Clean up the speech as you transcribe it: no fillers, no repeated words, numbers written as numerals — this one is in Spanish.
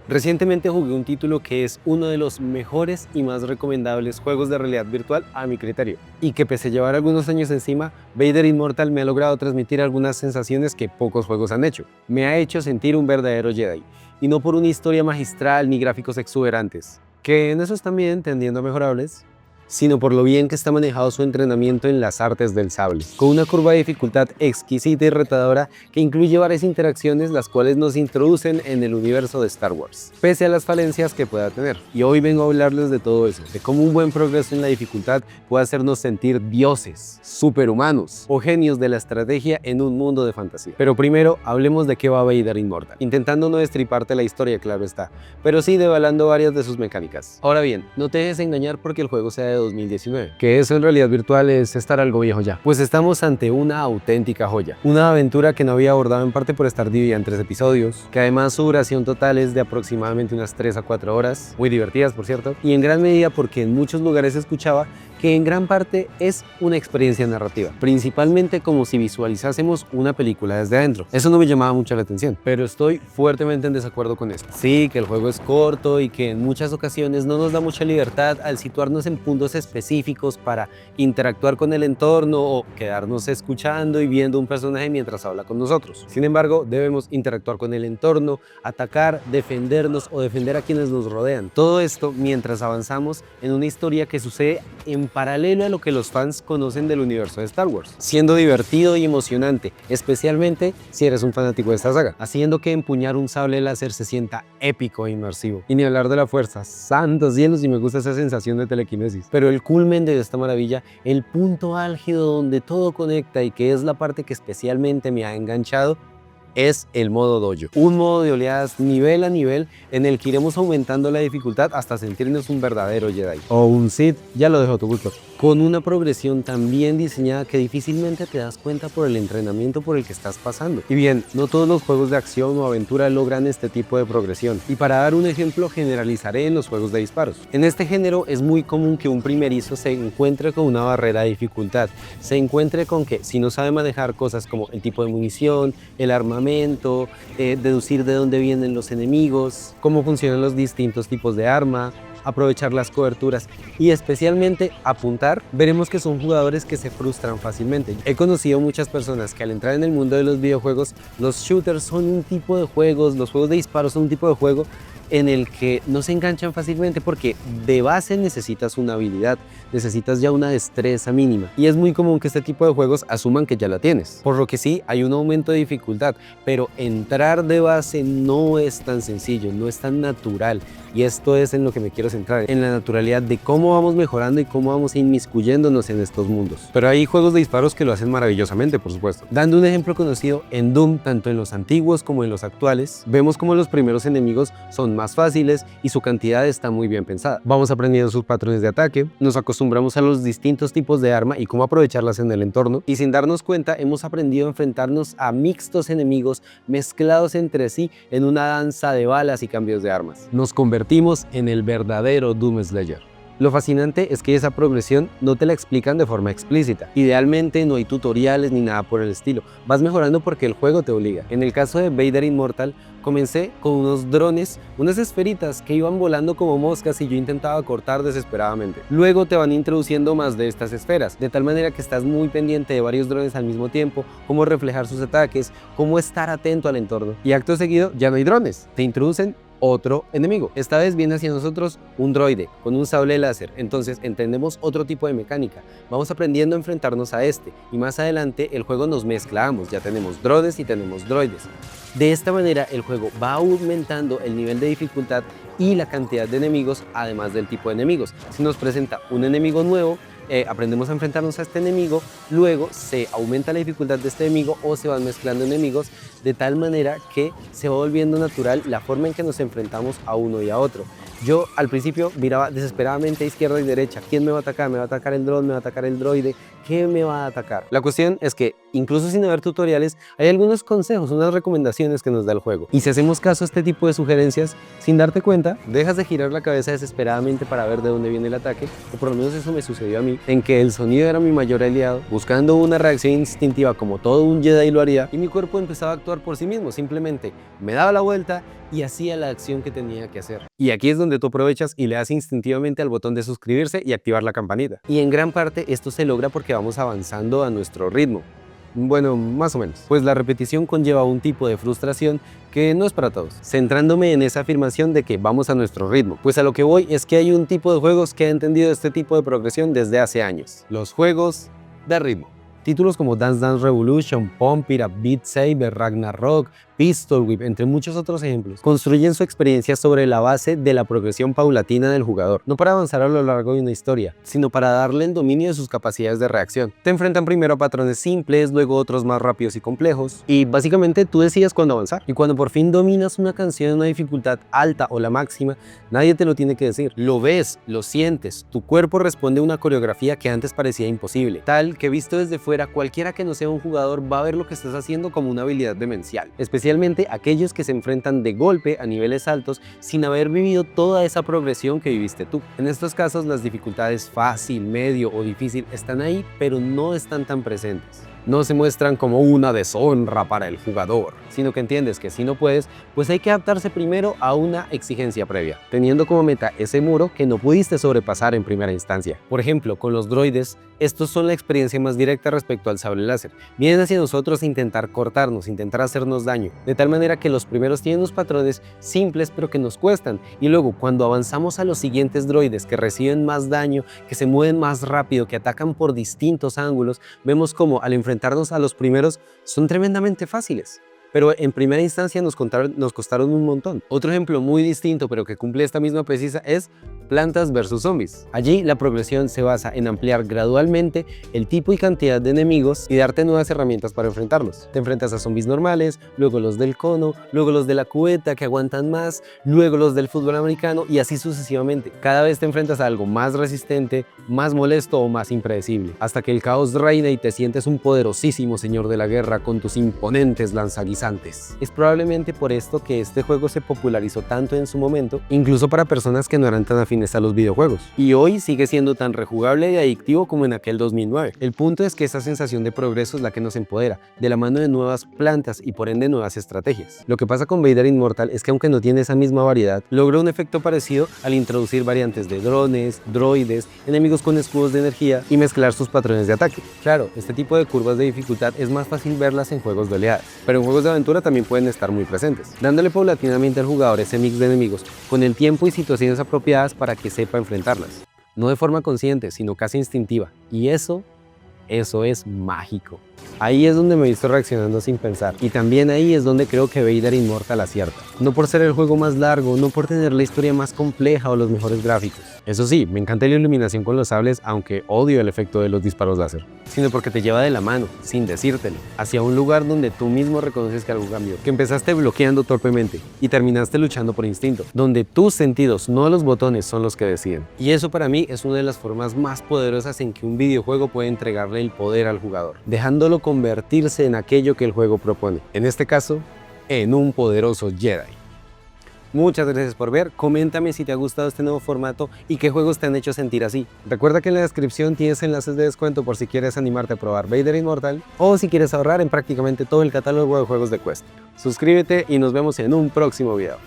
Recientemente jugué un título que es uno de los mejores y más recomendables juegos de realidad virtual a mi criterio, y que pese a llevar algunos años encima, Vader Immortal me ha logrado transmitir algunas sensaciones que pocos juegos han hecho. Me ha hecho sentir un verdadero Jedi, y no por una historia magistral ni gráficos exuberantes, que en eso están bien, tendiendo a mejorables, sino por lo bien que está manejado su entrenamiento en las artes del sable, con una curva de dificultad exquisita y retadora que incluye varias interacciones las cuales nos introducen en el universo de Star Wars, pese a las falencias que pueda tener. Y hoy vengo a hablarles de todo eso, de cómo un buen progreso en la dificultad puede hacernos sentir dioses, superhumanos o genios de la estrategia en un mundo de fantasía. Pero primero, hablemos de qué va Vader Immortal, intentando no destriparte la historia, claro está, pero sí develando varias de sus mecánicas. Ahora bien, no te dejes engañar porque el juego sea de 2019, que eso en realidad virtual es estar algo viejo ya, pues estamos ante una auténtica joya, una aventura que no había abordado en parte por estar dividida en 3 episodios, que además su duración total es de aproximadamente unas 3 a 4 horas, muy divertidas por cierto, y en gran medida porque en muchos lugares se escuchaba que en gran parte es una experiencia narrativa, principalmente como si visualizásemos una película desde adentro. Eso no me llamaba mucho la atención, pero estoy fuertemente en desacuerdo con esto. Sí, que el juego es corto y que en muchas ocasiones no nos da mucha libertad al situarnos en puntos específicos para interactuar con el entorno o quedarnos escuchando y viendo un personaje mientras habla con nosotros. Sin embargo, debemos interactuar con el entorno, atacar, defendernos o defender a quienes nos rodean. Todo esto mientras avanzamos en una historia que sucede en paralelo a lo que los fans conocen del universo de Star Wars, siendo divertido y emocionante, especialmente si eres un fanático de esta saga, haciendo que empuñar un sable láser se sienta épico e inmersivo. Y ni hablar de la fuerza, santos cielos, y me gusta esa sensación de telequinesis. Pero el culmen de esta maravilla, el punto álgido donde todo conecta y que es la parte que especialmente me ha enganchado, es el modo dojo, un modo de oleadas nivel a nivel en el que iremos aumentando la dificultad hasta sentirnos un verdadero Jedi o un Sith, ya lo dejo a tu gusto, con una progresión tan bien diseñada que difícilmente te das cuenta por el entrenamiento por el que estás pasando. Y bien, no todos los juegos de acción o aventura logran este tipo de progresión, y para dar un ejemplo generalizaré en los juegos de disparos. En este género es muy común que un primerizo se encuentre con una barrera de dificultad, se encuentre con que si no sabe manejar cosas como el tipo de munición, el armamento, deducir de dónde vienen los enemigos, cómo funcionan los distintos tipos de arma, aprovechar las coberturas y especialmente apuntar, veremos que son jugadores que se frustran fácilmente. He conocido muchas personas que al entrar en el mundo de los videojuegos, los shooters son un tipo de juegos, los juegos de disparos son un tipo de juego en el que no se enganchan fácilmente porque de base necesitas una habilidad, necesitas ya una destreza mínima, y es muy común que este tipo de juegos asuman que ya la tienes, por lo que sí, hay un aumento de dificultad, pero entrar de base no es tan sencillo, no es tan natural, y esto es en lo que me quiero centrar, en la naturalidad de cómo vamos mejorando y cómo vamos inmiscuyéndonos en estos mundos. Pero hay juegos de disparos que lo hacen maravillosamente, por supuesto. Dando un ejemplo conocido, en Doom, tanto en los antiguos como en los actuales, vemos como los primeros enemigos son más fáciles y su cantidad está muy bien pensada. Vamos aprendiendo sus patrones de ataque, nos acostumbramos a los distintos tipos de arma y cómo aprovecharlas en el entorno, y sin darnos cuenta hemos aprendido a enfrentarnos a mixtos enemigos mezclados entre sí en una danza de balas y cambios de armas. Nos convertimos en el verdadero Doom Slayer. Lo fascinante es que esa progresión no te la explican de forma explícita. Idealmente no hay tutoriales ni nada por el estilo. Vas mejorando porque el juego te obliga. En el caso de Vader Immortal, comencé con unos drones, unas esferitas que iban volando como moscas y yo intentaba cortar desesperadamente. Luego te van introduciendo más de estas esferas, de tal manera que estás muy pendiente de varios drones al mismo tiempo, cómo reflejar sus ataques, cómo estar atento al entorno. Y acto seguido ya no hay drones, te introducen otro enemigo. Esta vez viene hacia nosotros un droide con un sable láser, entonces entendemos otro tipo de mecánica. Vamos aprendiendo a enfrentarnos a este y más adelante el juego nos mezcla ambos, ya tenemos drones y tenemos droides. De esta manera el juego va aumentando el nivel de dificultad y la cantidad de enemigos, además del tipo de enemigos. Si nos presenta un enemigo nuevo, aprendemos a enfrentarnos a este enemigo, luego se aumenta la dificultad de este enemigo o se van mezclando enemigos de tal manera que se va volviendo natural la forma en que nos enfrentamos a uno y a otro. Yo al principio miraba desesperadamente a izquierda y derecha, ¿quién me va a atacar? ¿Me va a atacar el dron? ¿Me va a atacar el droide? qué me va a atacar. La cuestión es que, incluso sin haber tutoriales, hay algunos consejos, unas recomendaciones que nos da el juego. Y si hacemos caso a este tipo de sugerencias, sin darte cuenta, dejas de girar la cabeza desesperadamente para ver de dónde viene el ataque, o por lo menos eso me sucedió a mí, en que el sonido era mi mayor aliado, buscando una reacción instintiva como todo un Jedi lo haría, y mi cuerpo empezaba a actuar por sí mismo, simplemente me daba la vuelta y hacía la acción que tenía que hacer. Y aquí es donde tú aprovechas y le das instintivamente al botón de suscribirse y activar la campanita. Y en gran parte esto se logra porque vamos avanzando a nuestro ritmo. Bueno, más o menos. Pues la repetición conlleva un tipo de frustración que no es para todos. Centrándome en esa afirmación de que vamos a nuestro ritmo. Pues a lo que voy es que hay un tipo de juegos que ha entendido este tipo de progresión desde hace años. Los juegos de ritmo. Títulos como Dance Dance Revolution, Pump It Up, Beat Saber, Ragnarok, Pistol Whip, entre muchos otros ejemplos, construyen su experiencia sobre la base de la progresión paulatina del jugador, no para avanzar a lo largo de una historia, sino para darle el dominio de sus capacidades de reacción. Te enfrentan primero a patrones simples, luego otros más rápidos y complejos, y básicamente tú decides cuándo avanzar. Y cuando por fin dominas una canción en una dificultad alta o la máxima, nadie te lo tiene que decir. Lo ves, lo sientes, tu cuerpo responde a una coreografía que antes parecía imposible, tal que visto desde fuera, cualquiera que no sea un jugador va a ver lo que estás haciendo como una habilidad demencial, especialmente aquellos que se enfrentan de golpe a niveles altos sin haber vivido toda esa progresión que viviste tú. En estos casos las dificultades fácil, medio o difícil están ahí, pero no están tan presentes. No se muestran como una deshonra para el jugador, sino que entiendes que si no puedes, pues hay que adaptarse primero a una exigencia previa, teniendo como meta ese muro que no pudiste sobrepasar en primera instancia. Por ejemplo, con los droides, estos son la experiencia más directa respecto al sable láser. Vienen hacia nosotros a intentar cortarnos, intentar hacernos daño, de tal manera que los primeros tienen unos patrones simples pero que nos cuestan, y luego cuando avanzamos a los siguientes droides que reciben más daño, que se mueven más rápido, que atacan por distintos ángulos, vemos como al enfrentarnos a los primeros son tremendamente fáciles, pero en primera instancia nos costaron un montón. Otro ejemplo muy distinto pero que cumple esta misma precisa es Plantas vs Zombies. Allí la progresión se basa en ampliar gradualmente el tipo y cantidad de enemigos y darte nuevas herramientas para enfrentarlos. Te enfrentas a zombies normales, luego los del cono, luego los de la cubeta que aguantan más, luego los del fútbol americano y así sucesivamente. Cada vez te enfrentas a algo más resistente, más molesto o más impredecible, hasta que el caos reina y te sientes un poderosísimo señor de la guerra con tus imponentes lanzaguisantes. Es probablemente por esto que este juego se popularizó tanto en su momento, incluso para personas que no eran tan afines a los videojuegos, y hoy sigue siendo tan rejugable y adictivo como en aquel 2009. El punto es que esa sensación de progreso es la que nos empodera, de la mano de nuevas plantas y por ende nuevas estrategias. Lo que pasa con Vader Immortal es que aunque no tiene esa misma variedad, logra un efecto parecido al introducir variantes de drones, droides, enemigos con escudos de energía y mezclar sus patrones de ataque. Claro, este tipo de curvas de dificultad es más fácil verlas en juegos de oleadas, pero en juegos de aventura también pueden estar muy presentes, dándole paulatinamente al jugador ese mix de enemigos con el tiempo y situaciones apropiadas para que sepa enfrentarlas. No de forma consciente, sino casi instintiva. Y eso es mágico. Ahí es donde me he visto reaccionando sin pensar. Y también ahí es donde creo que Vader Immortal acierta. No por ser el juego más largo, no por tener la historia más compleja o los mejores gráficos. Eso sí, me encanta la iluminación con los sables, aunque odio el efecto de los disparos láser. Sino porque te lleva de la mano, sin decírtelo, hacia un lugar donde tú mismo reconoces que algo cambió. Que empezaste bloqueando torpemente y terminaste luchando por instinto. Donde tus sentidos, no los botones, son los que deciden. Y eso para mí es una de las formas más poderosas en que un videojuego puede entregarle el poder al jugador, dejándolo convertirse en aquello que el juego propone. En este caso, en un poderoso Jedi. Muchas gracias por ver, coméntame si te ha gustado este nuevo formato y qué juegos te han hecho sentir así. Recuerda que en la descripción tienes enlaces de descuento por si quieres animarte a probar Vader Immortal o si quieres ahorrar en prácticamente todo el catálogo de juegos de Quest. Suscríbete y nos vemos en un próximo video.